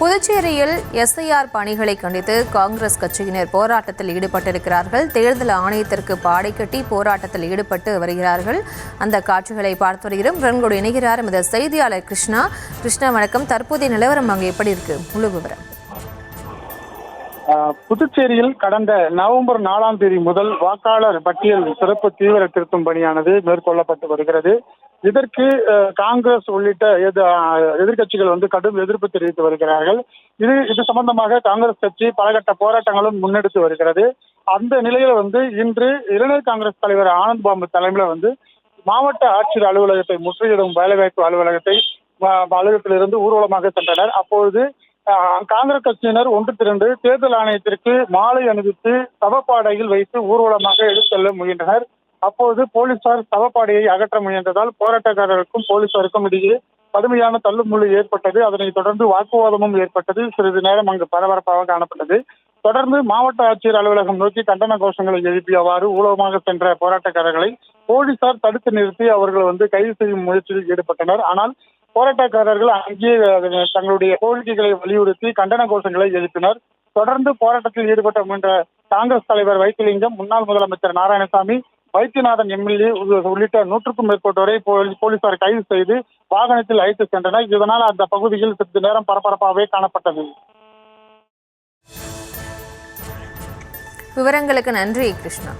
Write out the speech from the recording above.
புதுச்சேரியில் எஸ்ஐஆர் பணிகளை கண்டித்து காங்கிரஸ் கட்சியினர் போராட்டத்தில் ஈடுபட்டிருக்கிறார்கள். தேர்தல் ஆணையத்திற்கு பாடை கட்டி போராட்டத்தில் ஈடுபட்டு வருகிறார்கள். அந்த காட்சிகளை பார்த்து வருகிறோம். ரன்கோடு இணைகிறார் இந்த செய்தியாளர் கிருஷ்ணா. வணக்கம். தற்போதைய நிலவரம் அங்கு எப்படி இருக்கு? முழு விவரம். புதுச்சேரியில் கடந்த நவம்பர் 4ஆம் தேதி முதல் வாக்காளர் பட்டியல் சிறப்பு தீவிர திருத்தும் பணியானது மேற்கொள்ளப்பட்டு வருகிறது. இதற்கு காங்கிரஸ் உள்ளிட்ட எதிர்கட்சிகள் கடும் எதிர்ப்பு தெரிவித்து வருகிறார்கள். இது சம்பந்தமாக காங்கிரஸ் கட்சி பலகட்ட போராட்டங்களும் முன்னெடுத்து வருகிறது. அந்த நிலையில இன்று இளைஞர் காங்கிரஸ் தலைவர் ஆனந்த் பாபு தலைமையில மாவட்ட ஆட்சியர் அலுவலகத்தை முற்றுகையிடும் வேலைவாய்ப்பு அலுவலகத்திலிருந்து ஊர்வலமாக சென்றனர். அப்பொழுது காங்கிரஸ் கட்சியினர் ஒன்று திரண்டு தேர்தல் ஆணையத்திற்கு மாலை அணிவித்து சவப்பாடையில் வைத்து ஊர்வலமாக எடுத்துச் முயன்றனர். அப்போது போலீசார் சவப்பாடையை அகற்ற முயன்றதால் போராட்டக்காரருக்கும் போலீசாருக்கும் இடையே கடுமையான தள்ளுமுள்ளு ஏற்பட்டது. அதனைத் தொடர்ந்து வாக்குவாதமும் ஏற்பட்டது. சிறிது நேரம் அங்கு பரபரப்பாக காணப்பட்டது. தொடர்ந்து மாவட்ட ஆட்சியர் அலுவலகம் நோக்கி கண்டன கோஷங்களை எழுப்பியவாறு ஊர்வலமாக சென்ற போராட்டக்காரர்களை போலீசார் தடுத்து நிறுத்தி அவர்கள் கைது செய்யும் முயற்சியில் ஈடுபட்டனர். ஆனால் போராட்டக்காரர்கள் அங்கேயே தங்களுடைய கோரிக்கைகளை வலியுறுத்தி கண்டன கோஷங்களை எழுப்பினர். தொடர்ந்து போராட்டத்தில் ஈடுபட்ட முயன்ற காங்கிரஸ் தலைவர் வைத்திலிங்கம், முன்னாள் முதலமைச்சர் நாராயணசாமி, வைத்தியநாதன் எம்எல்ஏ உள்ளிட்ட 100க்கும் மேற்பட்டோரை போலீசார் கைது செய்து வாகனத்தில் அழைத்து சென்றனர். இதனால் அந்த பகுதியில் சிறிது நேரம் பரபரப்பாகவே காணப்பட்டது. விவரங்களுக்கு நன்றி கிருஷ்ணா.